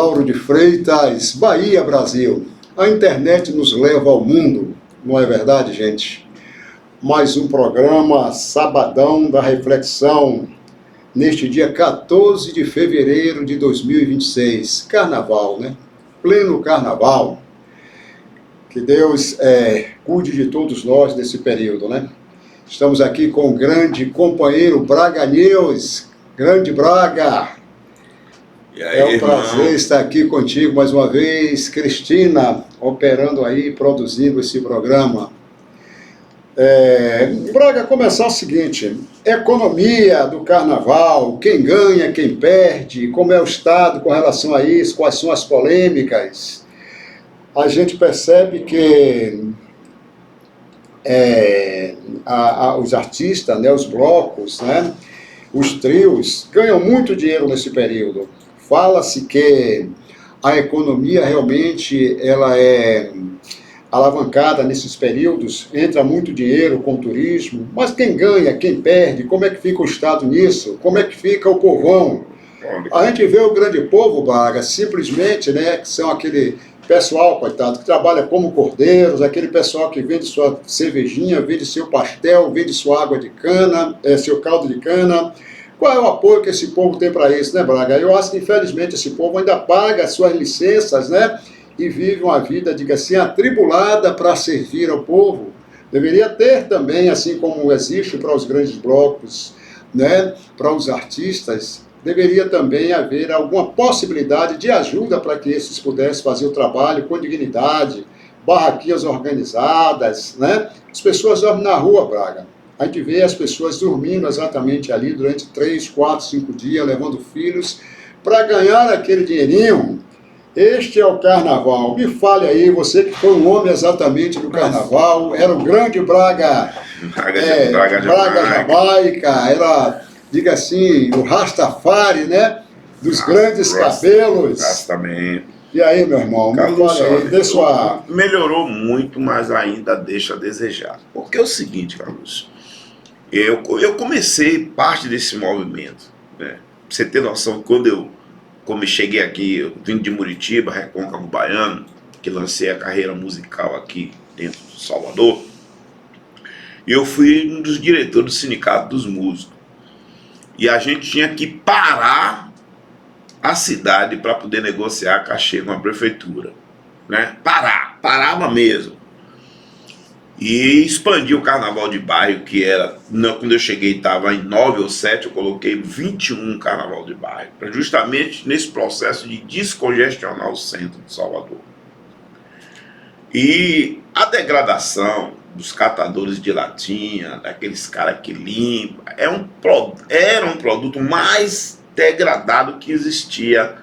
Lauro de Freitas, Bahia, Brasil. A internet nos leva ao mundo, não é verdade, gente? Mais um programa Sabadão da Reflexão, neste dia 14 de fevereiro de 2026. Carnaval, né? Pleno carnaval. Que Deus cuide de todos nós nesse período, né? Estamos aqui com o grande companheiro Braga News. Grande Braga! E aí, é um prazer estar aqui contigo mais uma vez, Cristina, operando aí, produzindo esse programa. Braga, começar o seguinte: economia do carnaval, quem ganha, quem perde, como é o estado com relação a isso, quais são as polêmicas. A gente percebe que os artistas, né, os blocos, né, os trios, ganham muito dinheiro nesse período. Fala-se que a economia realmente ela é alavancada nesses períodos, entra muito dinheiro com o turismo, mas quem ganha, quem perde, como é que fica o Estado nisso? Como é que fica o povão? A gente vê o grande povo, Braga, simplesmente, né, que são aquele pessoal, coitado, que trabalha como cordeiros, aquele pessoal que vende sua cervejinha, vende seu pastel, vende sua água de cana, seu caldo de cana. Qual é o apoio que esse povo tem para isso, né, Braga? Eu acho que, infelizmente, esse povo ainda paga as suas licenças, né, e vive uma vida, diga assim, atribulada para servir ao povo. Deveria ter também, assim como existe para os grandes blocos, né, para os artistas, deveria também haver alguma possibilidade de ajuda para que esses pudessem fazer o trabalho com dignidade, barraquinhas organizadas, né? As pessoas dormem na rua, Braga. A gente vê as pessoas dormindo exatamente ali durante 3, 4, 5 dias, levando filhos, para ganhar aquele dinheirinho. Este é o carnaval. Me fale aí, você que foi um homem exatamente do carnaval, era o grande Braga, Braga Jamaica, era, diga assim, o Rastafari, né? Dos grandes cabelos. Exatamente. E aí, meu irmão, Carlos, me fale aí, dê sua... Melhorou muito, mas ainda deixa a desejar. Porque é o seguinte, Carlos, eu comecei parte desse movimento, né? Pra você ter noção, como eu cheguei aqui, eu vim de Muritiba, Recôncavo Baiano, que lancei a carreira musical aqui dentro de Salvador, e eu fui um dos diretores do Sindicato dos Músicos. E a gente tinha que parar a cidade para poder negociar cachê com a prefeitura, né? Parava mesmo. E expandi o carnaval de bairro, que era, quando eu cheguei estava em 9 ou 7, eu coloquei 21 carnaval de bairro, justamente nesse processo de descongestionar o centro de Salvador. E a degradação dos catadores de latinha, daqueles caras que limpam, era um produto mais degradado que existia,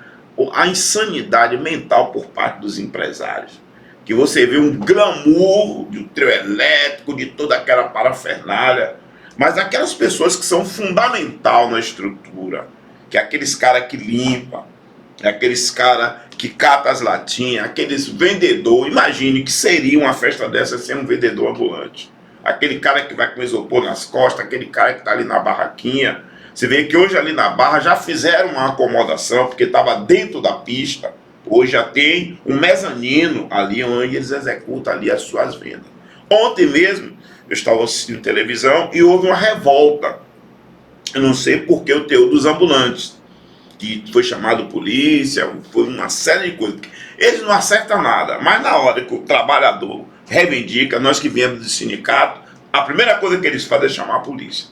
a insanidade mental por parte dos empresários. Que você vê um glamour de um trio elétrico, de toda aquela parafernália, mas aquelas pessoas que são fundamental na estrutura, que é aqueles caras que limpam, aqueles caras que catam as latinhas, aqueles vendedores. Imagine que seria uma festa dessa sem um vendedor ambulante. Aquele cara que vai com isopor nas costas, aquele cara que está ali na barraquinha. Você vê que hoje ali na Barra já fizeram uma acomodação, porque estava dentro da pista. Hoje já tem um mezanino ali onde eles executam ali as suas vendas. Ontem mesmo eu estava assistindo televisão e houve uma revolta. Eu não sei por que o teor dos ambulantes, que foi chamado polícia, foi uma série de coisas. Eles não acertam nada, mas na hora que o trabalhador reivindica, nós que viemos do sindicato, a primeira coisa que eles fazem é chamar a polícia.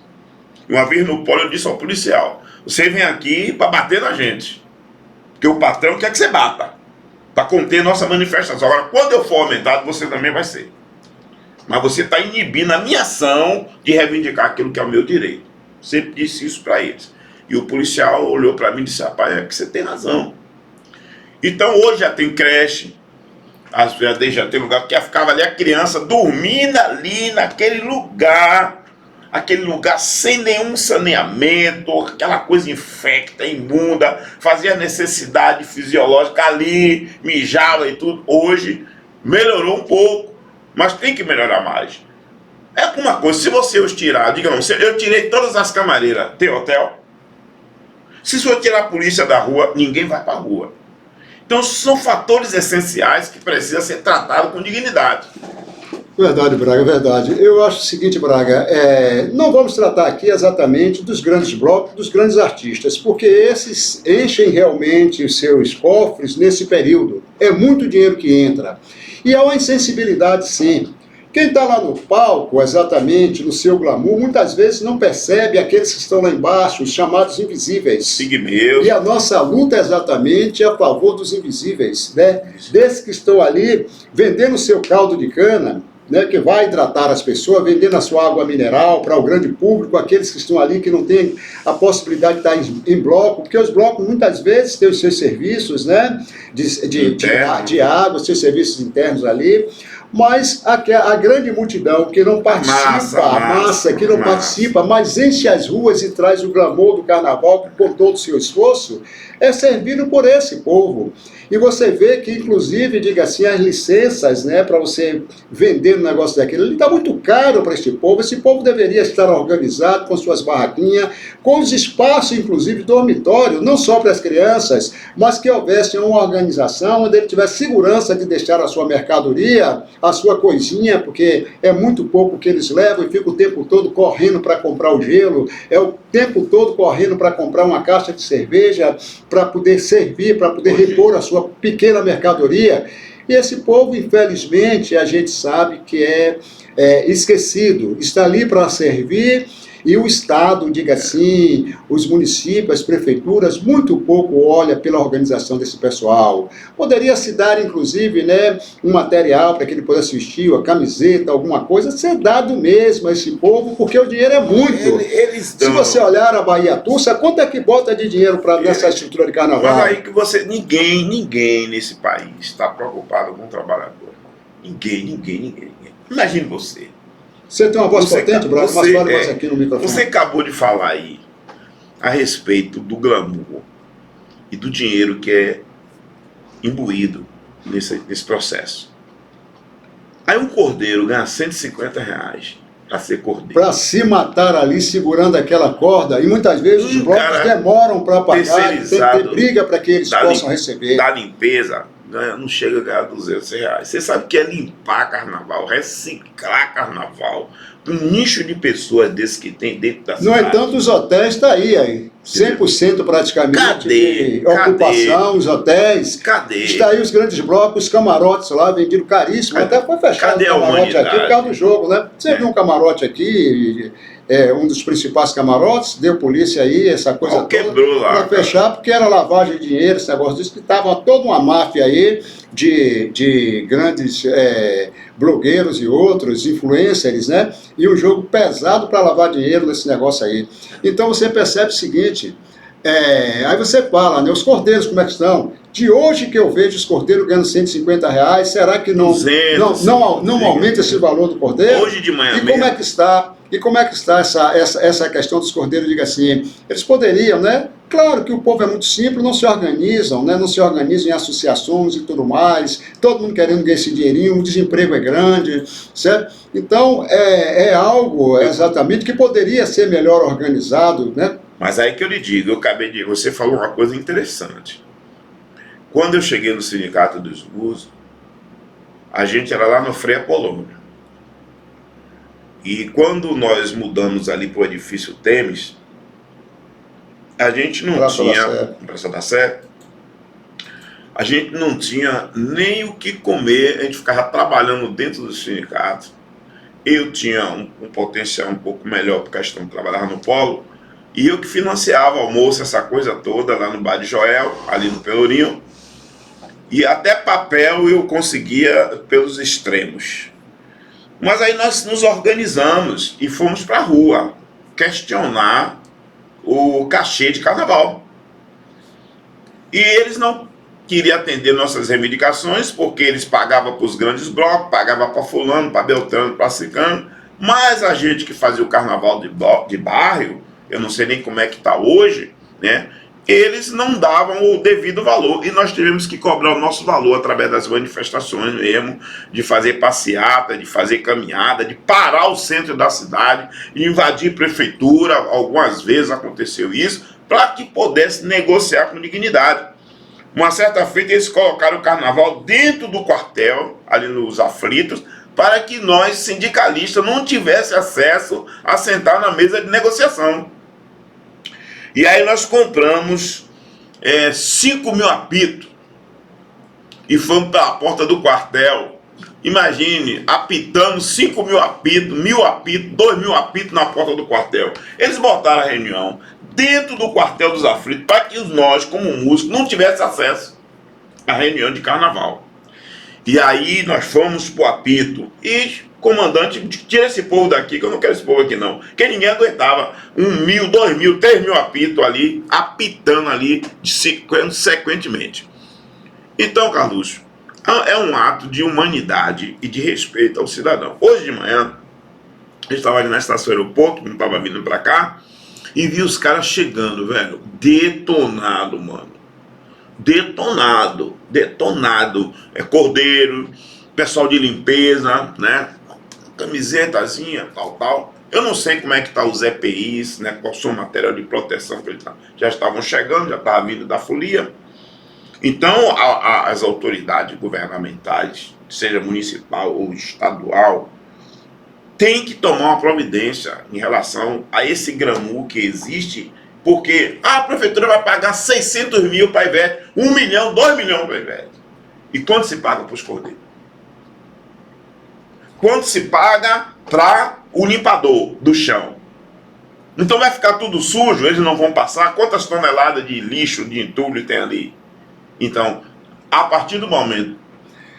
Uma vez no polo eu disse ao policial: você vem aqui para bater na gente, porque o patrão quer que você bata, para conter nossa manifestação. Agora, quando eu for aumentado, você também vai ser. Mas você está inibindo a minha ação de reivindicar aquilo que é o meu direito. Sempre disse isso para eles. E o policial olhou para mim e disse: rapaz, é que você tem razão. Então hoje já tem creche, já tem lugar que ficava ali a criança dormindo ali naquele lugar sem nenhum saneamento, aquela coisa infecta, imunda, fazia necessidade fisiológica ali, mijava e tudo. Hoje melhorou um pouco, mas tem que melhorar mais. É uma coisa, se você os tirar, digamos, eu tirei todas as camareiras, tem hotel? Se você tirar a polícia da rua, ninguém vai para a rua. Então são fatores essenciais que precisam ser tratados com dignidade. Verdade, Braga, verdade. Eu acho o seguinte, Braga, não vamos tratar aqui exatamente dos grandes blocos, dos grandes artistas, porque esses enchem realmente os seus cofres nesse período. É muito dinheiro que entra. E há uma insensibilidade, sim. Quem está lá no palco, exatamente, no seu glamour, muitas vezes não percebe aqueles que estão lá embaixo, os chamados invisíveis. E a nossa luta exatamente é a favor dos invisíveis, né? Desses que estão ali vendendo o seu caldo de cana, né, que vai hidratar as pessoas, vendendo a sua água mineral para o grande público, aqueles que estão ali que não têm a possibilidade de estar em bloco, porque os blocos muitas vezes têm os seus serviços, né, de água, seus serviços internos ali, mas a grande multidão que não participa, a massa que não participa, mas enche as ruas e traz o glamour do carnaval com todo o seu esforço, é servido por esse povo. E você vê que, inclusive, diga assim, as licenças, né, para você vender um negócio daquele, ele está muito caro para este povo. Esse povo deveria estar organizado com suas barraquinhas, com os espaços, inclusive, dormitório, não só para as crianças, mas que houvesse uma organização onde ele tivesse segurança de deixar a sua mercadoria, a sua coisinha, porque é muito pouco que eles levam e ficam o tempo todo correndo para comprar o gelo, é o tempo todo correndo para comprar uma caixa de cerveja, para poder servir, para poder repor a sua pequena mercadoria. E esse povo, infelizmente, a gente sabe que é esquecido, está ali para servir, e o Estado, diga assim, os municípios, as prefeituras, muito pouco olha pela organização desse pessoal. Poderia se dar, inclusive, né, um material para que ele pudesse vestir, uma camiseta, alguma coisa, ser dado mesmo a esse povo, porque o dinheiro é muito. Se você olhar a Bahia Tussa, quanto é que bota de dinheiro nessa estrutura de carnaval? Mas aí que ninguém nesse país está preocupado com o trabalhador. Ninguém. Imagine você. Você tem uma voz potente, Braga, mas fale mais aqui no microfone. Você acabou de falar aí a respeito do glamour e do dinheiro que é imbuído nesse processo. Aí um cordeiro ganha R$150 para ser cordeiro. Para se matar ali segurando aquela corda, e muitas vezes os blocos demoram para pagar, tem que ter briga para que eles possam receber. Da limpeza, não chega a ganhar R$200. Você sabe o que é limpar carnaval, reciclar carnaval, um nicho de pessoas desses que tem dentro da cidade. No entanto, os hotéis estão aí 100% praticamente. Cadê? Ocupação, os hotéis. Cadê? Está aí os grandes blocos, os camarotes lá, vendido caríssimo. Até foi fechado o camarote aqui por causa do jogo, né? Você viu um camarote aqui, um dos principais camarotes, deu polícia aí, essa coisa toda, quebrou lá, para fechar, porque era lavagem de dinheiro, esse negócio disso, que estava toda uma máfia aí de grandes blogueiros e outros, influencers, né? E um jogo pesado para lavar dinheiro nesse negócio aí. Então você percebe o seguinte, aí você fala, né, os cordeiros como é que estão? De hoje que eu vejo os cordeiros ganhando R$150, será que não aumenta esse valor do cordeiro? Hoje de manhã como é que está? E como é que está essa questão dos cordeiros, diga assim, eles poderiam, né? Claro que o povo é muito simples, não se organizam, né? Não se organizam em associações e tudo mais, todo mundo querendo ganhar esse dinheirinho, o desemprego é grande, certo? Então, é algo exatamente que poderia ser melhor organizado, né? Mas aí que eu lhe digo, você falou uma coisa interessante. Quando eu cheguei no Sindicato dos Músicos, a gente era lá no Frei Apolônio. E quando nós mudamos ali para o edifício Temes, a gente não tinha, Praça da Sé, a gente não tinha nem o que comer, a gente ficava trabalhando dentro do sindicato. Eu tinha um potencial um pouco melhor por questão de trabalhar no polo, e eu que financiava o almoço, essa coisa toda lá no Bar de Joel, ali no Pelourinho, e até papel eu conseguia pelos extremos. Mas aí nós nos organizamos e fomos para a rua questionar o cachê de carnaval. E eles não queriam atender nossas reivindicações, porque eles pagavam para os grandes blocos, pagavam para fulano, para Beltrano, para Ciclano, mas a gente que fazia o carnaval de bairro, eu não sei nem como é que está hoje, né? Eles não davam o devido valor, e nós tivemos que cobrar o nosso valor através das manifestações mesmo, de fazer passeata, de fazer caminhada, de parar o centro da cidade, invadir prefeitura, algumas vezes aconteceu isso, para que pudesse negociar com dignidade. Uma certa feita eles colocaram o carnaval dentro do quartel, ali nos aflitos, para que nós, sindicalistas, não tivesse acesso a sentar na mesa de negociação. E aí nós compramos 5 mil apitos e fomos para a porta do quartel. Imagine, apitamos 5 mil apitos, 1.000 apitos, 2.000 apitos na porta do quartel. Eles botaram a reunião dentro do quartel dos aflitos para que nós, como músicos, não tivéssemos acesso à reunião de carnaval. E aí nós fomos pro apito e comandante, tira esse povo daqui, que eu não quero esse povo aqui não. Porque ninguém aguentava 1.000, 2.000, 3.000 apitos ali, apitando ali sequentemente. Então, Carluxo, é um ato de humanidade e de respeito ao cidadão. Hoje de manhã, eu estava ali na estação do aeroporto, não estava vindo para cá, e vi os caras chegando, velho, detonado, mano. Detonado. Cordeiro, pessoal de limpeza, né? Camisetazinha, tal. Eu não sei como é que tá os EPIs, né? Qual são o material de proteção que eles já estavam chegando, já estava vindo da folia. Então, as autoridades governamentais, seja municipal ou estadual, tem que tomar uma providência em relação a esse gramu que existe. Porque a prefeitura vai pagar 600 mil para a Ivete, 1 milhão, 2 milhões para a Ivete. E quanto se paga para os cordeiros? Quanto se paga para o limpador do chão? Então vai ficar tudo sujo, eles não vão passar. Quantas toneladas de lixo, de entulho tem ali? Então, a partir do momento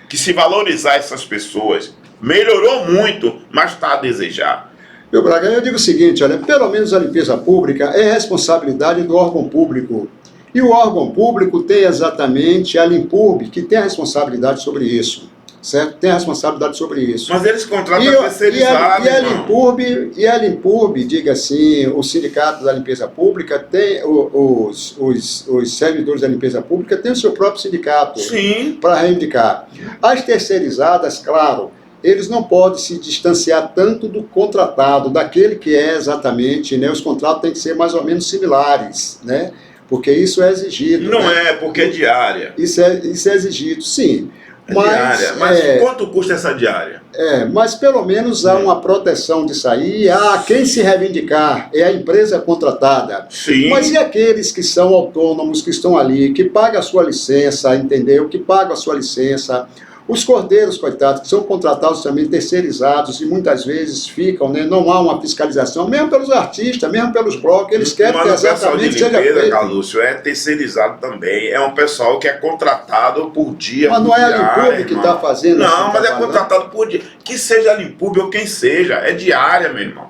que se valorizar essas pessoas, melhorou muito, mas está a desejar. Meu Braga, eu digo o seguinte, olha, pelo menos a limpeza pública é responsabilidade do órgão público. E o órgão público tem exatamente a Limpurb, que tem a responsabilidade sobre isso, certo? Tem a responsabilidade sobre isso. Mas eles contratam terceirizado, e a Limpurb, diga assim, o sindicato da limpeza pública tem, os servidores da limpeza pública têm o seu próprio sindicato para reivindicar. As terceirizadas, claro, eles não podem se distanciar tanto do contratado, daquele que é exatamente, né? Os contratos têm que ser mais ou menos similares, né? Porque isso é exigido. Não né? é, porque é diária. Isso é exigido, sim. Diária. Mas quanto custa essa diária? Mas pelo menos há uma proteção disso aí. Quem se reivindicar é a empresa contratada. Sim. Mas e aqueles que são autônomos, que estão ali, que pagam a sua licença, entendeu? Que pagam a sua licença. Os cordeiros, coitados, que são contratados também, terceirizados, e muitas vezes ficam, né? Não há uma fiscalização, mesmo pelos artistas, mesmo pelos blocos, eles querem que exatamente seja feito. Mas o pessoal de limpeza, Carluxo, é terceirizado também, é um pessoal que é contratado por dia. Mas não é a Limpurb que está fazendo isso? Não, mas é contratado por dia. Que seja a Limpurb ou quem seja, é diária, meu irmão.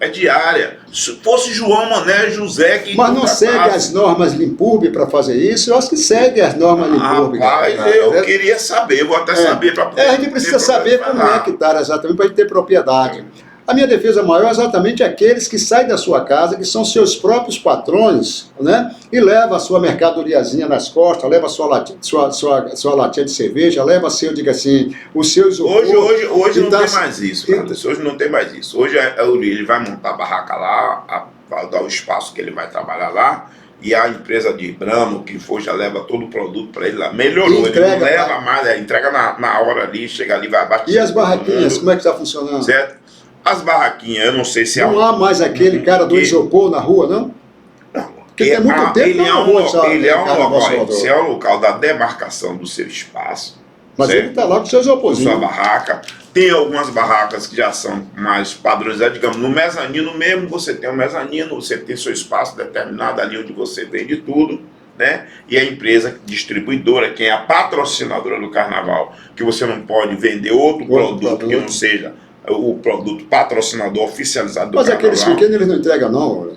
É diária. Se fosse João Mané José que... Mas não segue as normas Limpurb para fazer isso? Eu acho que segue as normas Limpurb. Rapaz, eu queria saber, vou até saber para poder... A gente precisa saber como é que está exatamente para a gente ter propriedade. A minha defesa maior é exatamente aqueles que saem da sua casa, que são seus próprios patrões, né? E leva a sua mercadoriazinha nas costas, leva a sua latinha de cerveja, leva seu, diga assim, os seus... Hoje não tem mais isso, cara. Hoje não tem mais isso. Hoje ele vai montar a barraca lá, vai dar o espaço que ele vai trabalhar lá, e a empresa de Brahma, que for, já leva todo o produto para ele lá. Melhorou, ele não leva mais, entrega na hora ali, chega ali, vai abaixo. E as barraquinhas, como é que está funcionando? Certo? As barraquinhas, eu não sei se... Não há mais aquele cara do isopor na rua, não? Não. Porque tem muito tempo ele é um local da demarcação do seu espaço. Mas certo? Ele está lá com seus isoporzinhos. Sua barraca. Tem algumas barracas que já são mais padronizadas, digamos, no mezanino mesmo, você tem um mezanino, você tem seu espaço determinado ali onde você vende tudo, né? E a empresa distribuidora, quem é a patrocinadora do carnaval, que você não pode vender outro produto que não seja o produto patrocinador oficializado do carnaval. Mas aqueles pequenos eles não entregam não,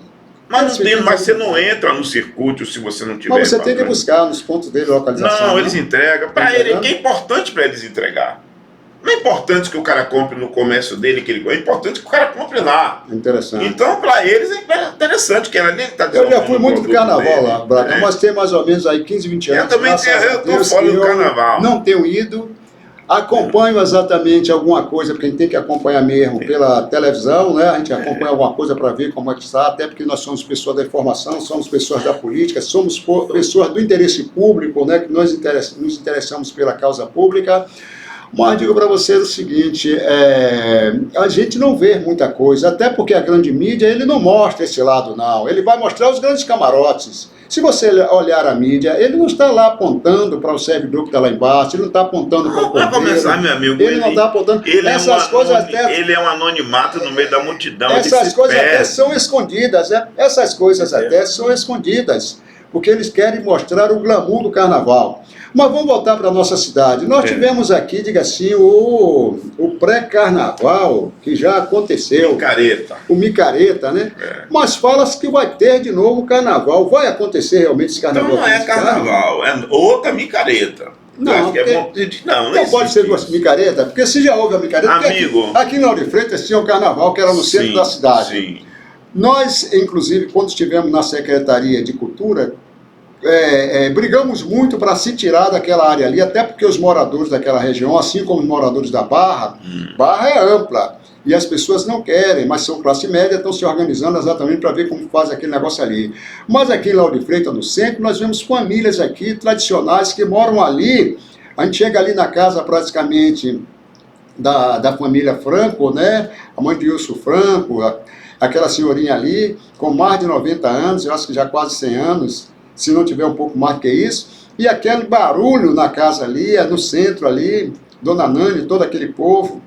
mas você não entra no circuito se você não tiver... Mas você tem que buscar nos pontos dele localização. Não, eles entregam. Para ele, que é importante para eles entregar. Não é importante que o cara compre no comércio dele, é importante que o cara compre lá. Interessante. Então, para eles é interessante, que ele está Eu já fui muito do carnaval lá, Braga, mas tem mais ou menos aí 15, 20 anos. Eu também estou fora do carnaval. Não tenho ido. Acompanho exatamente alguma coisa, porque a gente tem que acompanhar mesmo pela televisão, né? A gente acompanha alguma coisa para ver como é que está, até porque nós somos pessoas da informação, somos pessoas da política, somos pessoas do interesse público, né? Que nós nos interessamos pela causa pública. Mas digo para vocês o seguinte, a gente não vê muita coisa, até porque a grande mídia ele não mostra esse lado não, ele vai mostrar os grandes camarotes. Se você olhar a mídia, ele não está lá apontando para o servidor que está lá embaixo, ele não está apontando para o Para começar, meu amigo, ele não está apontando. Essas coisas até... Ele é um anonimato no meio da multidão. Essas coisas até são escondidas, né? Essas coisas até são escondidas, porque eles querem mostrar o glamour do carnaval. Mas vamos voltar para a nossa cidade. Nós tivemos aqui, diga assim, o pré-carnaval, que já aconteceu. Micareta. O micareta, né? Mas fala-se que vai ter de novo o carnaval. Vai acontecer realmente esse carnaval? Então não é carnaval, é outra micareta. Não, não pode ser duas micaretas, porque se já houve a micareta... Amigo... Aqui em Lauro de Freitas tinha um carnaval que era no centro da cidade. Sim. Nós, inclusive, quando estivemos na Secretaria de Cultura... brigamos muito para se tirar daquela área ali, até porque os moradores daquela região, assim como os moradores da Barra, Barra é ampla, e as pessoas não querem, mas são classe média, estão se organizando exatamente para ver como faz aquele negócio ali. Mas aqui em Lauro de Freitas, no centro, nós vemos famílias aqui tradicionais que moram ali. A gente chega ali na casa praticamente da família Franco, né? A mãe de Wilson Franco, aquela senhorinha ali, com mais de 90 anos, eu acho que já quase 100 anos, se não tiver um pouco mais que isso, e aquele barulho na casa ali, no centro ali, Dona Nani, todo aquele povo,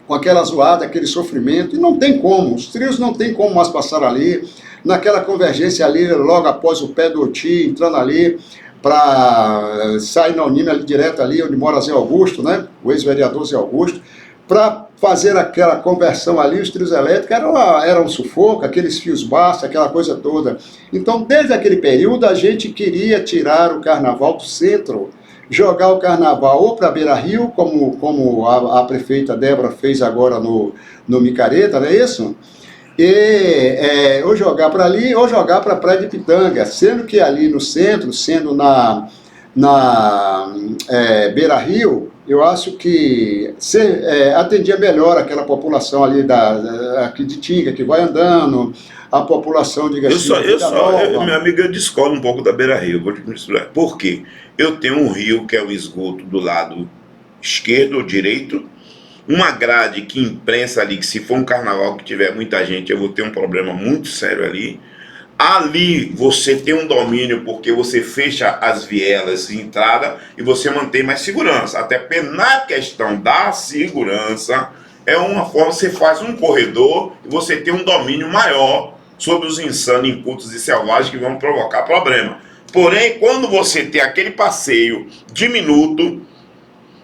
com aquela zoada, aquele sofrimento, e não tem como, os trios não tem como mais passar ali, naquela convergência ali, logo após o pé do Oti, entrando ali, para sair na Unina ali, direto ali, onde mora Zé Augusto, né, o ex-vereador Zé Augusto, para fazer aquela conversão ali, os trios elétricos eram um sufoco, aqueles fios baixos, aquela coisa toda. Então, desde aquele período, a gente queria tirar o carnaval do centro, jogar o carnaval ou para Beira Rio, como a prefeita Débora fez agora no Micareta, não é isso? Ou jogar para ali, ou jogar para a Praia de Pitanga, sendo que ali no centro, sendo na Beira Rio, eu acho que atendia melhor aquela população ali aqui de Tinga, que vai andando, a população, diga assim... Meu amigo, eu discordo um pouco da Beira Rio, vou te explicar. Por quê? Eu tenho um rio que é o esgoto do lado esquerdo ou direito, uma grade que imprensa ali, que se for um carnaval que tiver muita gente, eu vou ter um problema muito sério ali. Ali você tem um domínio porque você fecha as vielas de entrada e você mantém mais segurança. Até porque na questão da segurança, é uma forma, você faz um corredor e você tem um domínio maior sobre os insanos, incultos e selvagens que vão provocar problema. Porém, quando você tem aquele passeio diminuto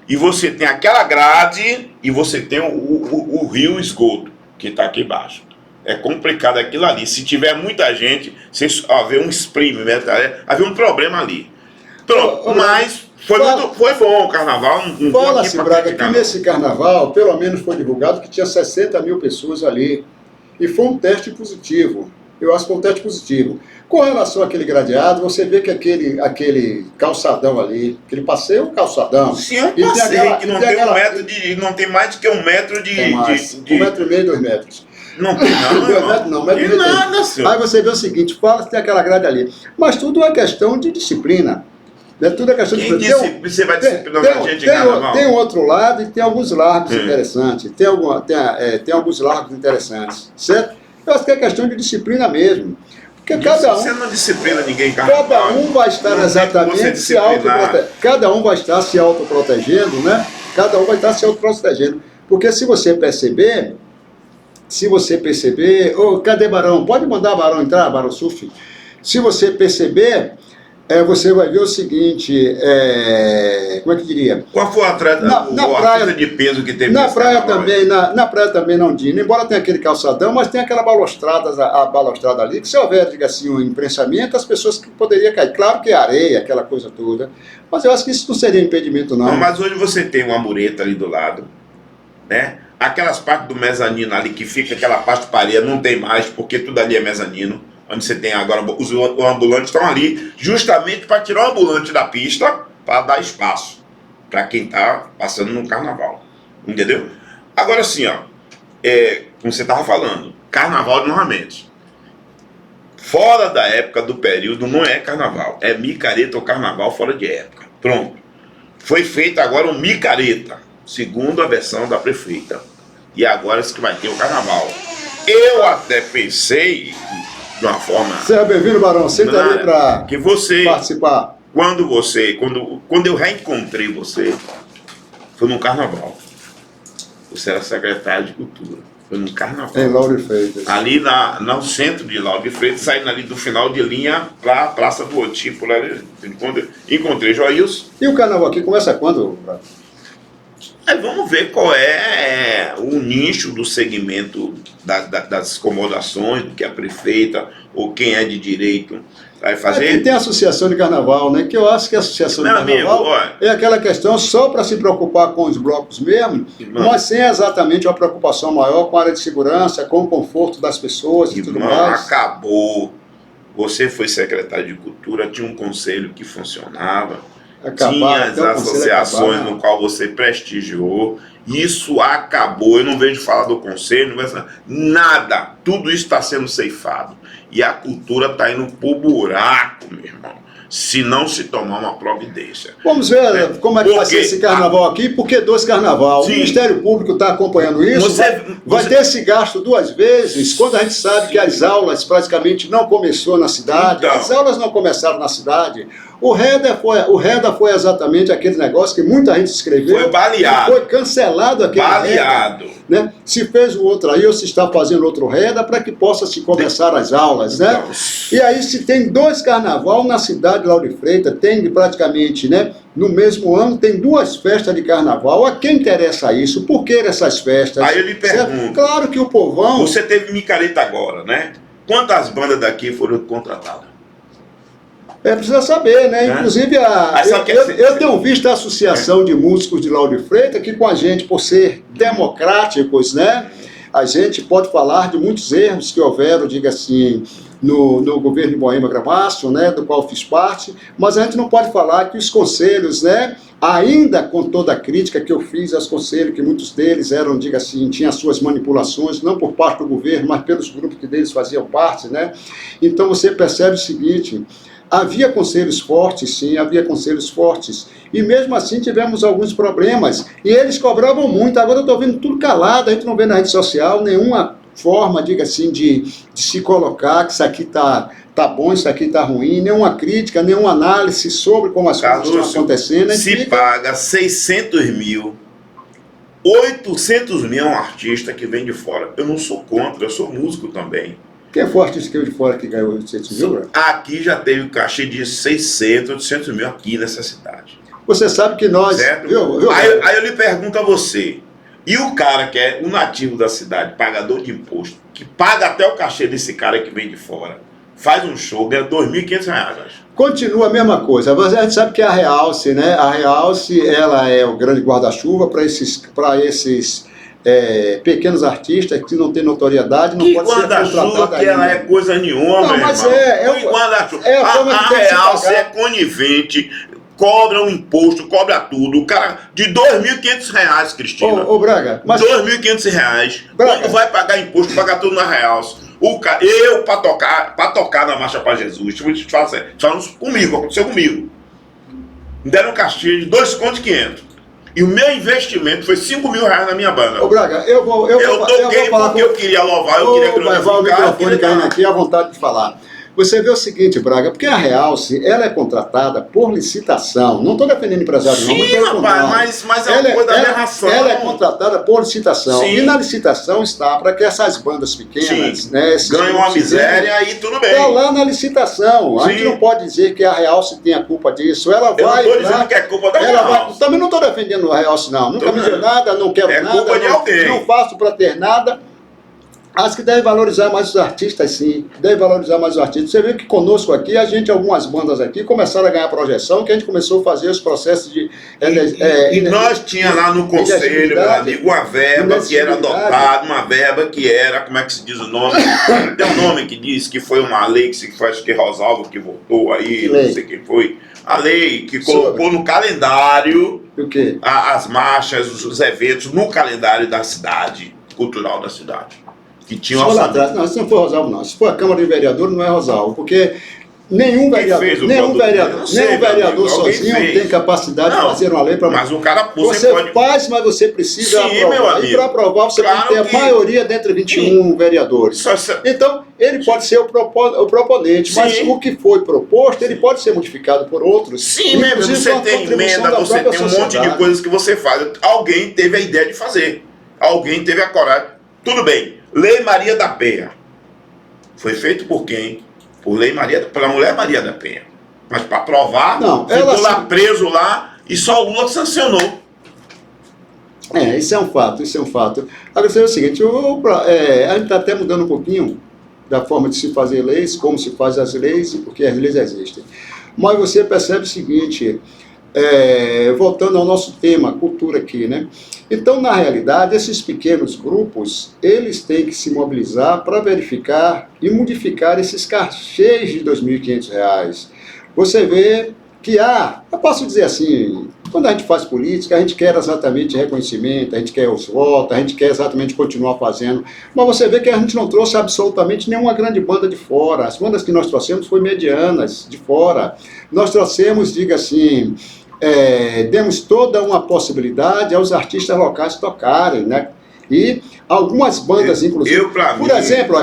e você tem aquela grade e você tem o rio esgoto que está aqui embaixo. É complicado aquilo ali. Se tiver muita gente, se haver um experimento, haver um problema ali. Pronto, mas foi bom o carnaval. Fala-se, Braga, que nesse carnaval, pelo menos foi divulgado que tinha 60 mil pessoas ali. E foi um teste positivo. Eu acho que foi um teste positivo. Com relação àquele gradeado, você vê que aquele calçadão ali, aquele passeio é um calçadão. Sim, é um passeio que não tem um metro de... Não tem mais do que 1 metro de... 1,5 metro, 2 metros. Não tem nada, não tem nada, senhor. Aí você vê o seguinte, fala que tem aquela grade ali. Mas tudo é questão de disciplina. Tudo é questão de disciplina. Você vai disciplinar a gente em carnaval? Tem um outro lado e tem alguns largos interessantes. Tem alguns largos interessantes. Certo? Eu acho que é questão de disciplina mesmo. Porque você não disciplina ninguém em carnaval. Cada um vai estar exatamente se autoprotegendo. Cada um vai estar se autoprotegendo, né? Cada um vai estar se autoprotegendo. Porque se você perceber, cadê Barão? Pode mandar Barão entrar, Barão Suf. Se você perceber, você vai ver o seguinte, como é que diria? Qual foi a praia de peso que teve na praia também não tinha, embora tenha aquele calçadão, mas tem aquela a balustrada ali, que se houver, diga assim, um imprensamento, as pessoas que poderiam cair. Claro que é areia, aquela coisa toda, mas eu acho que isso não seria impedimento, não. Mas hoje você tem uma mureta ali do lado, né? Aquelas partes do mezanino ali, que fica aquela parte de parede, não tem mais, porque tudo ali é mezanino. Onde você tem agora, os ambulantes estão ali justamente para tirar o ambulante da pista, para dar espaço. para quem está passando no carnaval. Entendeu? Agora sim, ó, como você estava falando, carnaval novamente. Fora da época do período não é carnaval, é micareta ou carnaval fora de época. Pronto. Foi feita agora um micareta, segundo a versão da prefeita. E agora é que vai ter o carnaval. Eu até pensei, de uma forma... Seja bem-vindo, Barão. Senta ali para participar. Quando eu reencontrei você, foi no carnaval. Você era secretário de Cultura. Foi no carnaval. Em Lauro de Freitas. Ali no centro de Lauro de Freitas, saindo ali do final de linha para a Praça do Oti. Por ali, encontrei Joilson. E o carnaval aqui começa quando? Aí vamos ver qual é o nicho do segmento das acomodações, do que a prefeita ou quem é de direito vai fazer. Aqui tem a associação de carnaval, né? Que eu acho que a associação de carnaval é aquela questão só para se preocupar com os blocos mesmo, mas sem exatamente uma preocupação maior com a área de segurança, com o conforto das pessoas e tudo mais. Acabou. Você foi secretário de Cultura, tinha um conselho que funcionava. Tinha as associações no qual você prestigiou. Isso acabou. Eu não vejo falar do conselho, não vejo nada. Tudo isso está sendo ceifado. E a cultura está indo pro buraco, meu irmão, se não se tomar uma providência. Vamos ver como é que vai ser esse carnaval aqui, porque 2 carnaval. Sim. O Ministério Público está acompanhando isso. Vai ter esse gasto 2 vezes, quando a gente sabe que as aulas praticamente não começou na cidade. Então, as aulas não começaram na cidade. O REDA foi exatamente aquele negócio que muita gente escreveu. Foi baleado. Foi cancelado aquele baleado. REDA, né? Se fez um outro aí, ou se está fazendo outro REDA para que possa se começar as aulas, né? E aí se tem 2 carnaval na cidade de Lauro de Freitas, tem praticamente, né? No mesmo ano tem 2 festas de carnaval. A quem interessa isso? Por que essas festas? Aí eu lhe pergunto. Claro que o povão... Você teve micareta agora, né? Quantas bandas daqui foram contratadas? Precisa saber, né? Inclusive, eu tenho visto a Associação de Músicos de Lauro de Freitas, que com a gente, por ser democráticos, né? A gente pode falar de muitos erros que houveram, diga assim, no governo de Moema Gramacho, né? Do qual fiz parte, mas a gente não pode falar que os conselhos, né? Ainda com toda a crítica que eu fiz aos conselhos, que muitos deles eram, diga assim, tinham suas manipulações, não por parte do governo, mas pelos grupos que deles faziam parte, né? Então você percebe o seguinte... Havia conselhos fortes, sim, havia conselhos fortes. E mesmo assim tivemos alguns problemas. E eles cobravam muito. Agora eu estou vendo tudo calado, a gente não vê na rede social nenhuma forma, diga assim, de se colocar que isso aqui está bom, isso aqui está ruim, nenhuma crítica, nenhuma análise sobre como as coisas estão acontecendo. Se paga 600 mil, 800 mil é um artista que vem de fora. Eu não sou contra, eu sou músico também. Quem foi o artista que veio de fora que ganhou 800 mil? Aqui já teve cachê de 600, 800 mil aqui nessa cidade. Você sabe que nós... Certo? Aí eu lhe pergunto a você, e o cara que é um nativo da cidade, pagador de imposto, que paga até o cachê desse cara que vem de fora, faz um show, ganha R$2.500, acho. Continua a mesma coisa, mas a gente sabe que a Realce, né? A Realce, ela é o grande guarda-chuva para esses pequenos artistas que não têm notoriedade, não pode ser contratada. Que ela é coisa nenhuma, não, mas a Realce é conivente, cobra um imposto, cobra tudo. O cara de R$2.500, Cristina. Ô Braga, mas R$2.500. Quando vai pagar imposto, paga tudo na Realce. Eu, pra tocar na Marcha para Jesus, deixa eu te falar assim, falando comigo, aconteceu comigo. Me deram um castigo de 2.500. E o meu investimento foi R$5.000 na minha banda. Ô Braga, eu toquei porque eu queria louvar, eu queria glorificar. O microfone caindo aqui, à vontade de falar. Você vê o seguinte, Braga, porque a Realce, ela é contratada por licitação. Não estou defendendo empresário, não. Sim, rapaz, mas é uma coisa da aberração. Ela é contratada por licitação. Sim. E na licitação está para que essas bandas pequenas... Né, ganham uma miséria e tudo bem. Está lá na licitação. A gente não pode dizer que a Realce tem a culpa disso. Ela vai... Eu não estou dizendo que é culpa da Realce. Também não estou defendendo a Realce, não. Nunca me deu nada, não quero nada. É culpa de alguém. Não faço para ter nada. Acho que deve valorizar mais os artistas, sim. Deve valorizar mais os artistas. Você vê que conosco aqui, algumas bandas aqui, começaram a ganhar projeção, que a gente começou a fazer os processos de... E nós tínhamos lá no conselho, meu amigo, uma verba que era adotada, uma verba que era, como é que se diz o nome? Tem um nome que diz que foi uma lei que se faz que Rosalvo que votou aí, não sei quem foi. A lei que colocou no calendário O quê? as marchas, os eventos no calendário da cidade, cultural da cidade. Que tinha Só lá atrás. Não, isso não foi Rosalvo, não. Se for a Câmara de Vereadores, não é Rosalvo, porque nenhum vereador sozinho tem capacidade de fazer uma lei para... Mas o cara... Você faz, mas você precisa aprovar. Meu amigo. E para aprovar, você tem que ter a maioria dentre 21 vereadores. Então, ele pode ser o proponente, mas o que foi proposto, ele pode ser modificado por outros. Sim, mesmo. Você tem emenda, você tem um monte de coisas que você faz. Alguém teve a ideia de fazer. Alguém teve a coragem. Tudo bem. Lei Maria da Penha. Foi feito por quem? Pela mulher Maria da Penha. Mas para provar, ficou lá preso lá e só o Lula sancionou. Isso é um fato. Agora, é o seguinte, a gente está até mudando um pouquinho da forma de se fazer leis, como se faz as leis e por que as leis existem. Mas você percebe o seguinte, voltando ao nosso tema, cultura aqui, né? Então, na realidade, esses pequenos grupos, eles têm que se mobilizar para verificar e modificar esses cachês de R$ 2.500. Você vê que eu posso dizer assim, quando a gente faz política, a gente quer exatamente reconhecimento, a gente quer os votos, a gente quer exatamente continuar fazendo, mas você vê que a gente não trouxe absolutamente nenhuma grande banda de fora. As bandas que nós trouxemos foram medianas, de fora. Nós trouxemos, diga assim... demos toda uma possibilidade aos artistas locais tocarem, né? E algumas bandas, inclusive... Por exemplo,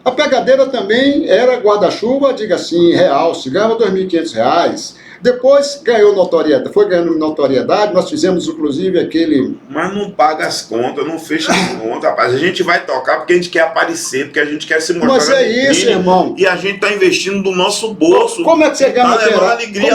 a Pegadeira também era guarda-chuva, diga assim, real, se ganhava R$ 2.500. Depois ganhou notoriedade, foi ganhando notoriedade, nós fizemos inclusive aquele... Mas não paga as contas, não fecha as contas, rapaz. A gente vai tocar porque a gente quer aparecer, porque a gente quer se mostrar. Mas é isso, irmão. E a gente está investindo do nosso bolso. Como é que você ganha notoriedade? Como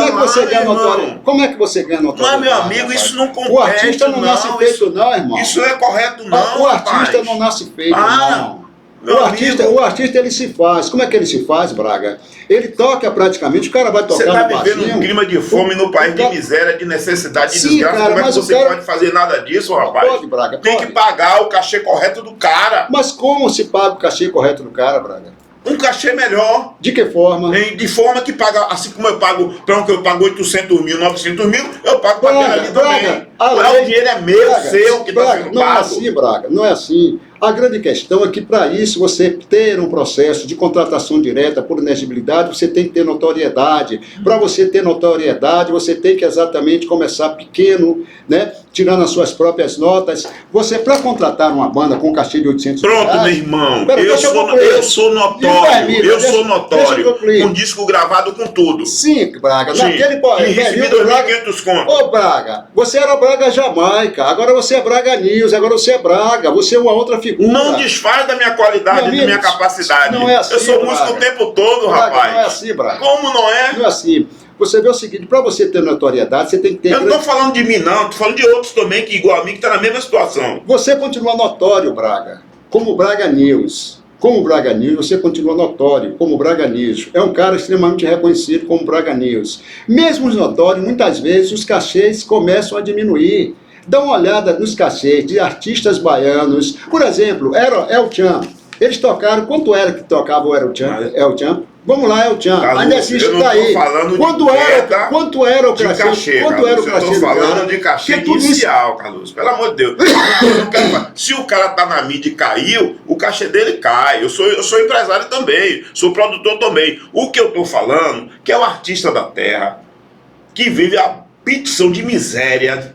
é que você ganha notoriedade? Mas, meu amigo, isso não compete. O artista não nasce feito, não, irmão. Isso não é correto, não. O artista não nasce feito, não. O artista, ele se faz. Como é que ele se faz, Braga? Ele toca praticamente, o cara vai tocar no barzinho. Você está vivendo um clima de fome no país, de miséria, de necessidade, de desgraça. Como é que você pode fazer nada disso, rapaz? Pode, Braga, tem que pagar o cachê correto do cara. Mas como se paga o cachê correto do cara, Braga? Um cachê melhor. De que forma? De forma que paga, assim como eu pago, para um que eu pago 800 mil, 900 mil, eu pago para aquele ali também. O dinheiro é meu, Braga, seu, que está sendo pago. Não é assim, Braga, não é assim. A grande questão é que, para isso, você ter um processo de contratação direta por inexigibilidade, você tem que ter notoriedade. Para você ter notoriedade, você tem que exatamente começar pequeno, né? Tirando as suas próprias notas. Você, para contratar uma banda com cachê de 800 reais... Pronto, meu irmão. Eu sou notório. Eu sou notório. Com disco gravado com tudo. Sim, Braga. Sim. Naquele período, 2.500 conto. Ô, Braga, você era Braga Jamaica. Agora você é Braga News. Agora você é Braga. Você é uma outra figura. Não desfaz da minha qualidade, da minha capacidade. Não é assim, eu sou músico o tempo todo, Braga, rapaz. Não é assim, Braga. Como não é? Não é assim. Você vê o seguinte, para você ter notoriedade, você tem que ter... Eu não estou falando de mim, não. Estou falando de outros também, que igual a mim, que está na mesma situação. Você continua notório, Braga, como Braga News. Como Braga News, você continua notório, como Braga News. É um cara extremamente reconhecido como Braga News. Mesmo os notórios, muitas vezes, os cachês começam a diminuir. Dá uma olhada nos cachês de artistas baianos. Por exemplo, El Chan. Eles tocaram, quanto era que tocava o El Chan? Vamos lá, El Chan. Ainda existe, tá aí. Quanto era o cachê? Quanto era o cachê? Eu estou falando de cachê inicial, Carlos. Pelo amor de Deus. Se o cara tá na mídia e caiu, o cachê dele cai. Eu sou empresário também, sou produtor também. O que eu estou falando, que é o artista da terra, que vive a petição de miséria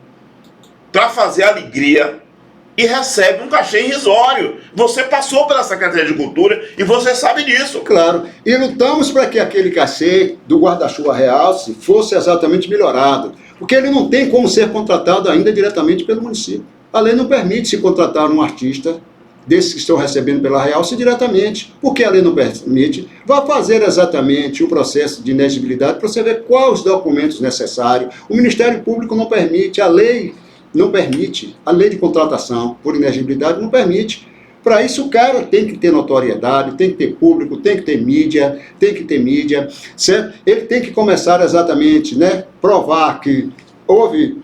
para fazer alegria e recebe um cachê irrisório. Você passou pela Secretaria de Cultura e você sabe disso. Claro. E lutamos para que aquele cachê do guarda-chuva real fosse exatamente melhorado. Porque ele não tem como ser contratado ainda diretamente pelo município. A lei não permite se contratar um artista desses que estão recebendo pela Realce diretamente. Porque a lei não permite. Vá fazer exatamente o processo de inexigibilidade para você ver quais os documentos necessários. O Ministério Público não permite, a lei não permite, a lei de contratação por inexigibilidade não permite. Para isso o cara tem que ter notoriedade, tem que ter público, tem que ter mídia, certo? Ele tem que começar exatamente, né, provar que houve,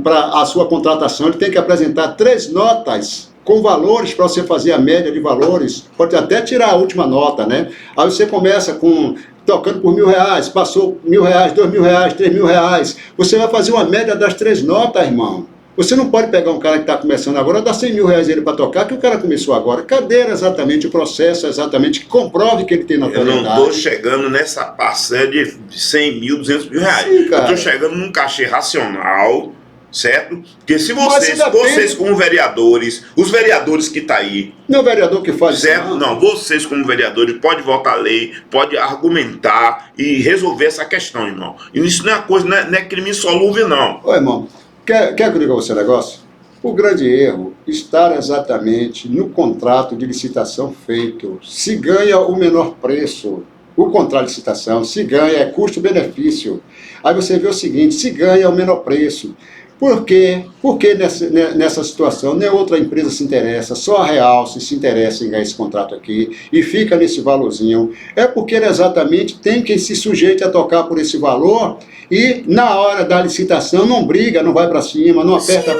para a sua contratação, ele tem que apresentar 3 notas com valores para você fazer a média de valores, pode até tirar a última nota, né? Aí você começa com tocando por R$1.000, passou R$1.000, R$2.000, R$3.000. Você vai fazer uma média das 3 notas, irmão. Você não pode pegar um cara que está começando agora e dar R$100.000 ele para tocar, que o cara começou agora. Cadê exatamente o processo, exatamente, que comprove que ele tem notoriedade? Eu não estou chegando nessa parcela de 100 mil, 200 mil reais. Sim, cara. Eu estou chegando num cachê racional, certo? Porque se vocês como vereadores, os vereadores que estão aí... Não é o vereador que faz certo? isso, não, vocês como vereadores podem votar a lei, podem argumentar e resolver essa questão, irmão. E isso não é coisa, não é crime insolúvel, não. Ô, irmão, quer que eu diga você um negócio? O grande erro está exatamente no contrato de licitação feito. Se ganha o menor preço, o contrato de licitação, se ganha é custo-benefício. Aí você vê o seguinte, se ganha o menor preço. Por quê? Porque nessa situação nem outra empresa se interessa, só a Realce se interessa em ganhar esse contrato aqui e fica nesse valorzinho. É porque exatamente tem quem se sujeite a tocar por esse valor e na hora da licitação não briga, não vai para cima, não aperta. Sim,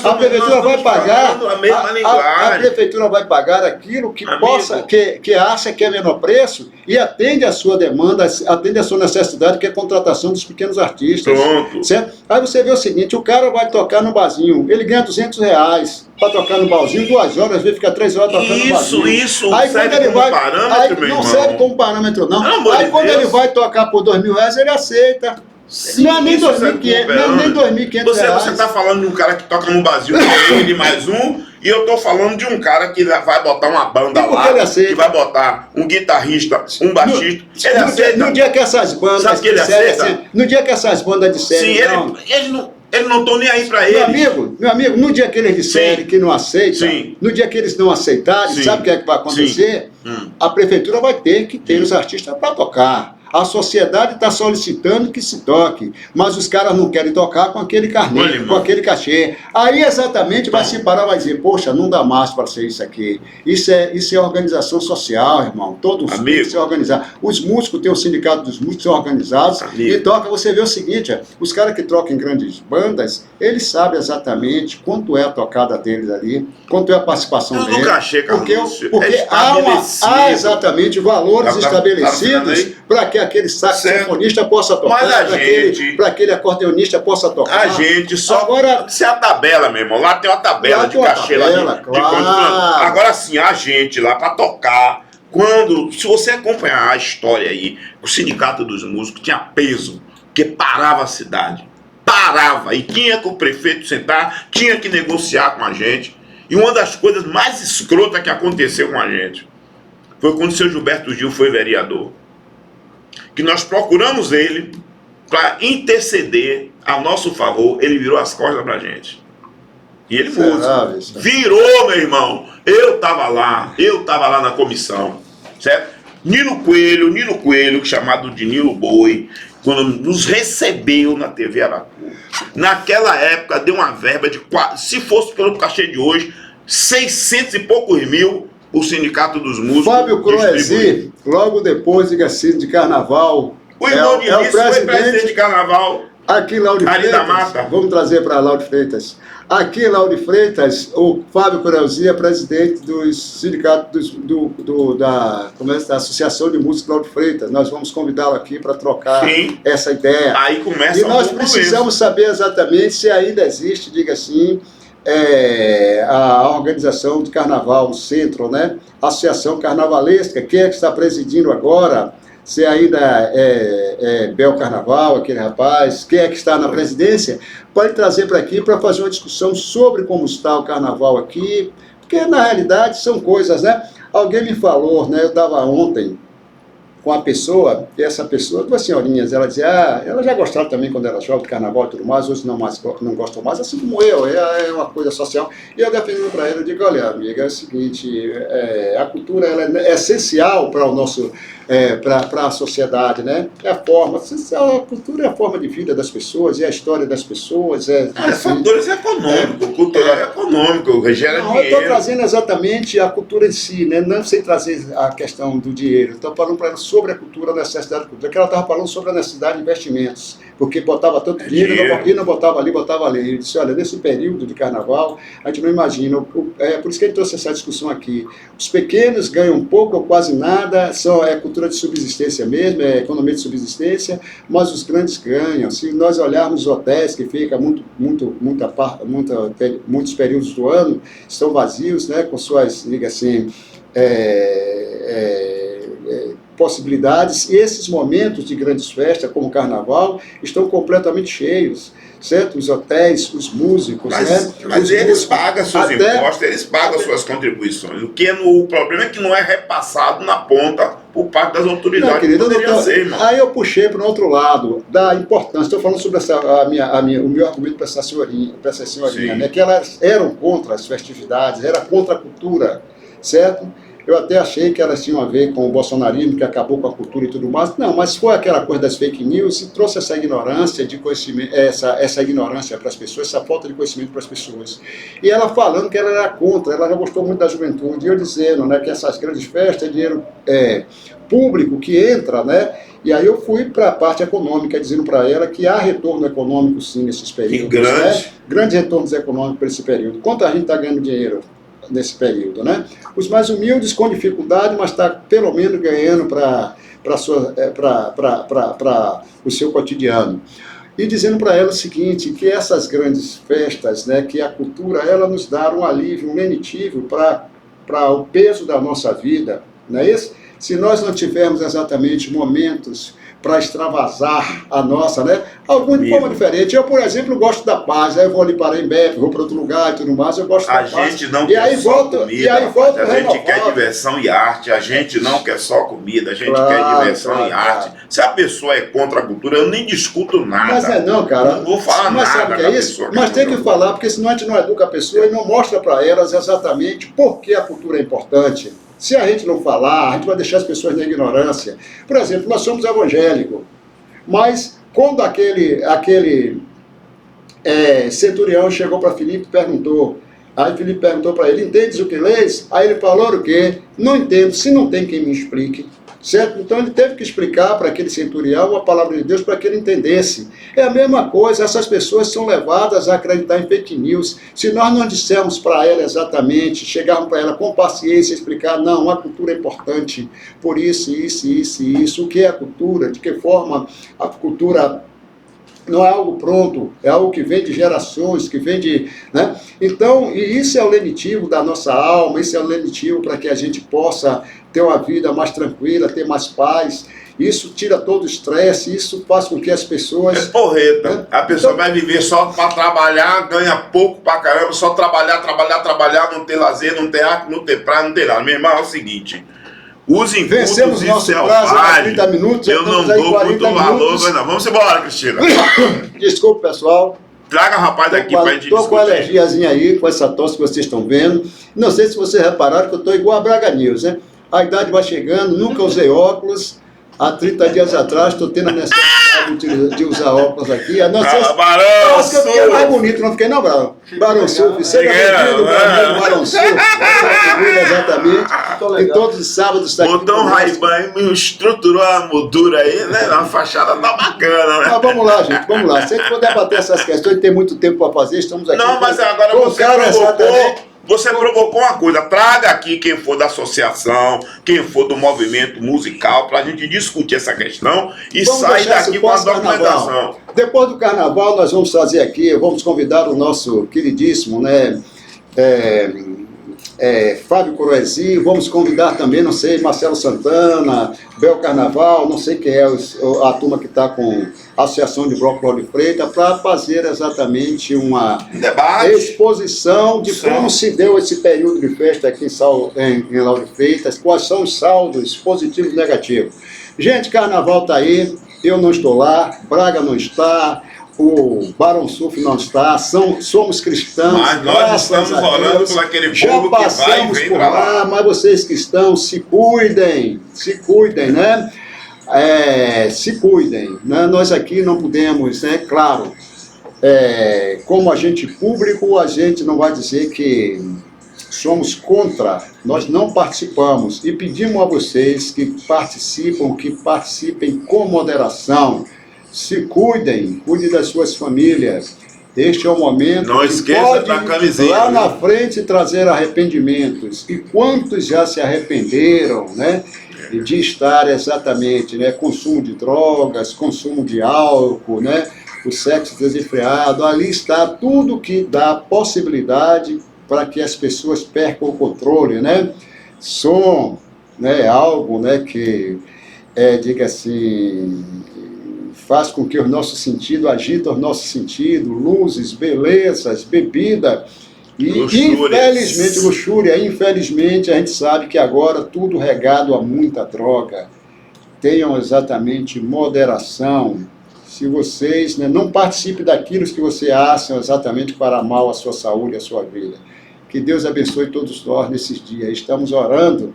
a prefeitura vai pagar a prefeitura vai pagar aquilo que que acha que é menor preço e atende a sua demanda, atende a sua necessidade, que é a contratação dos pequenos artistas. Pronto. Certo? Aí você vê o seguinte, o cara vai tocar no barzinho, ele ganha R$200 para tocar no barzinho, 2 horas, às vezes fica 3 horas tocando no barzinho. Isso aí, serve como parâmetro, meu irmão. Não serve como parâmetro, não. Aí quando ele vai tocar por R$2.000, ele aceita. Sim, não é nem R$2.500. Você está falando de um cara que toca no barzinho, ele mais um, e eu estou falando de um cara que vai botar uma banda lá, que vai botar um guitarrista, um baixista. Ele aceita. No dia que essas bandas... Sabe que ele aceita? No dia que essas bandas disserem... Sim, eles não estão nem aí para ele. Meu amigo, no dia que eles disserem que não aceitam, no dia que eles não aceitarem, sabe o que é que vai acontecer? A prefeitura vai ter que ter os artistas para tocar. A sociedade está solicitando que se toque, mas os caras não querem tocar com aquele carnê, com aquele cachê. Aí exatamente vai se parar e vai dizer, poxa, não dá mais para ser isso aqui. Isso é organização social, irmão. Todos têm que se organizar. Os músicos, tem o sindicato dos músicos, são organizados e toca. Você vê o seguinte, os caras que trocam em grandes bandas, eles sabem exatamente quanto é a tocada deles ali, quanto é a participação deles. Cachê, porque há exatamente valores estabelecidos para que aquele saxofonista possa tocar, para aquele acordeonista possa tocar. A gente só... Agora, se a tabela, meu irmão, lá tem uma tabela de cachê lá. Agora sim, a gente lá para tocar, se você acompanhar a história aí, o Sindicato dos Músicos tinha peso, porque parava a cidade. Parava, e tinha que o prefeito sentar, tinha que negociar com a gente. E uma das coisas mais escrotas que aconteceu com a gente foi quando o seu Gilberto Gil foi vereador. Que nós procuramos ele para interceder a nosso favor, ele virou as costas pra gente. E ele virou, meu irmão. Eu estava lá na comissão, certo? Nilo Coelho, chamado de Nilo Boi, quando nos recebeu na TV Aratu, naquela época deu uma verba de, se fosse pelo cachê de hoje, 600 e poucos mil, o Sindicato dos Músicos. Fábio Croesi, logo depois, diga assim, de Carnaval. O irmão de Início foi presidente de Carnaval. Aqui em Lauro de Freitas, vamos trazer para Lauro de Freitas. Aqui em Lauro de Freitas, o Fábio Croesi é presidente do sindicato da Associação de Músicos Lauro de Freitas. Nós vamos convidá-lo aqui para trocar essa ideia. Aí começa e nós precisamos saber exatamente se ainda existe, diga assim, a organização de carnaval, o centro, né? A Associação Carnavalesca, quem é que está presidindo agora? Se ainda é Bel Carnaval, aquele rapaz, quem é que está na presidência, pode trazer para aqui para fazer uma discussão sobre como está o carnaval aqui, porque na realidade são coisas, né? Alguém me falou, né? Eu estava ontem com a pessoa, e essa pessoa, 2 senhorinhas, ela dizia, ela já gostava também quando era jovem de carnaval e tudo mais, hoje não gostam mais, assim como eu, é uma coisa social. E eu defendendo para ela, eu digo, olha, amiga, é o seguinte, a cultura ela é essencial para o nosso, para a sociedade, né? É a forma, a cultura é a forma de vida das pessoas, é a história das pessoas. Fatores econômicos, cultural econômico, gera dinheiro. Eu estou trazendo exatamente a cultura em si, né? Não sei trazer a questão do dinheiro, estou falando para ela sobre a cultura, a necessidade da cultura, que ela estava falando sobre a necessidade de investimentos. porque botava tanto dinheiro e não botava ali, botava ali. Ele disse, olha, nesse período de carnaval, a gente não imagina, por isso que ele trouxe essa discussão aqui. Os pequenos ganham pouco ou quase nada, é cultura de subsistência mesmo, é economia de subsistência, mas os grandes ganham. Se nós olharmos os hotéis, que fica muitos períodos do ano, estão vazios, né, com suas, diga assim, possibilidades, e esses momentos de grandes festas, como o carnaval, estão completamente cheios, certo? Os hotéis, os músicos, mas eles pagam seus impostos, eles pagam suas contribuições. O problema é que não é repassado na ponta por parte das autoridades. Não, querido, aí eu puxei para o outro lado da importância. Estou falando sobre o meu argumento para essa senhorinha, né, que elas eram contra as festividades, era contra a cultura, certo? Eu até achei que elas tinham a ver com o bolsonarismo, que acabou com a cultura e tudo mais. Não, mas foi aquela coisa das fake news e trouxe essa ignorância de conhecimento, essa ignorância para as pessoas, essa falta de conhecimento para as pessoas. E ela falando que ela era contra, ela já gostou muito da juventude, e eu dizendo, né, que essas grandes festas é dinheiro público que entra, né? E aí eu fui para a parte econômica, dizendo para ela que há retorno econômico sim nesses períodos. Né? Grandes retornos econômicos para esse período. Quanto a gente está ganhando dinheiro nesse período, né? Os mais humildes com dificuldade, mas está pelo menos ganhando para o seu cotidiano. E dizendo para ela o seguinte, que essas grandes festas, né, que a cultura, ela nos dá um alívio, um lenitivo para o peso da nossa vida, não é isso? Se nós não tivermos exatamente momentos para extravasar a nossa, né? Alguns de forma diferente. Eu, por exemplo, gosto da paz. Aí eu vou ali para Embepe, vou para outro lugar e tudo mais. Eu gosto da paz. A gente não quer só comida, a gente quer diversão e arte. A gente não quer só comida, a gente quer diversão e arte. Se a pessoa é contra a cultura, eu nem discuto nada. Mas não, cara. Não vou falar mas nada. Sabe o que é isso? Mas tem que falar, porque senão a gente não educa a pessoa e não mostra para elas exatamente por que a cultura é importante. Se a gente não falar, a gente vai deixar as pessoas na ignorância. Por exemplo, nós somos evangélicos, mas quando aquele centurião chegou para Filipe e perguntou, aí Filipe perguntou para ele, entendes o que lês? Aí ele falou o quê? Não entendo, se não tem quem me explique. Certo? Então ele teve que explicar para aquele centurião a palavra de Deus para que ele entendesse. É a mesma coisa, essas pessoas são levadas a acreditar em fake news. Se nós não dissermos para ela exatamente, chegarmos para ela com paciência, explicar, não, a cultura é importante, por isso, isso. O que é a cultura? De que forma a cultura não é algo pronto, é algo que vem de gerações, que vem de... Né? Então, e isso é o lenitivo da nossa alma, isso é o lenitivo para que a gente possa ter uma vida mais tranquila, ter mais paz. Isso tira todo o estresse, isso faz com que as pessoas... É porreta. Né? A pessoa vai viver só para trabalhar, ganha pouco pra caramba, só trabalhar, não ter lazer, não ter arte, não ter praia, não ter nada. Meu irmão, é o seguinte... Os incultos, isso é o vale. Eu não dou muito valor, mas não. Vamos embora, Cristina. Desculpa, pessoal. Traga o rapaz aqui pra gente discutir. Estou com a alergiazinha aí, com essa tosse que vocês estão vendo. Não sei se vocês repararam que eu estou igual a Braga News, né? A idade vai chegando, nunca usei óculos. Há 30 dias atrás estou tendo a necessidade de usar óculos aqui. Não sei se... Barão Sul! Eu fiquei mais bonito, não fiquei não, Barão? Barão Sul, seja bem-vindo, Barão Sul. Exatamente. E todos os sábados está aqui. Botou um Ray-Ban e estruturou a moldura aí, né? A fachada tá bacana, né? Mas vamos lá, gente, vamos lá. Se a gente for debater essas questões, tem muito tempo para fazer, estamos aqui. Não, mas agora você provocou uma coisa, traga aqui quem for da associação, quem for do movimento musical, para a gente discutir essa questão e sair daqui com a documentação. Depois do carnaval, nós vamos fazer aqui, vamos convidar o nosso queridíssimo, né, Fábio Coroesi, vamos convidar também, não sei, Marcelo Santana, Bel Carnaval, não sei quem é a turma que está com a Associação de Bloco Cláudio Freitas, para fazer exatamente uma exposição de como se deu esse período de festa aqui em Lauro Freitas, quais são os saldos positivos e negativos. Gente, carnaval está aí, eu não estou lá, Braga não está, o Barão Sul não está, somos cristãos. Mas nós estamos orando por aquele povo já passamos que vai e vem por lá, mas vocês que estão, se cuidem, né? Se cuidem, né? Nós aqui não podemos, né? Claro, como agente público, a gente não vai dizer que somos contra, nós não participamos e pedimos a vocês que participem com moderação, Se cuidem, cuidem das suas famílias. Este é o momento Não que esqueça pode da camisinha, lá na viu? frente trazer arrependimentos. E quantos já se arrependeram, né? De estar exatamente, né? Consumo de drogas, consumo de álcool, né? O sexo desenfreado. Ali está tudo que dá possibilidade para que as pessoas percam o controle, né? Som, né? Algo, né? Que diga assim, faz com que o nosso sentido agita o nosso sentido, luzes, belezas, bebida, e infelizmente, luxúria, infelizmente a gente sabe que agora tudo regado a muita droga. Tenham exatamente moderação. Se vocês, né, não participem daquilo que você acham exatamente para mal a sua saúde e a sua vida. Que Deus abençoe todos nós nesses dias. Estamos orando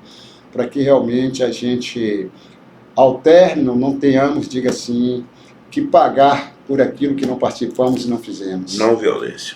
para que realmente a gente, ao término, não tenhamos, diga assim, que pagar por aquilo que não participamos e não fizemos. Não violência.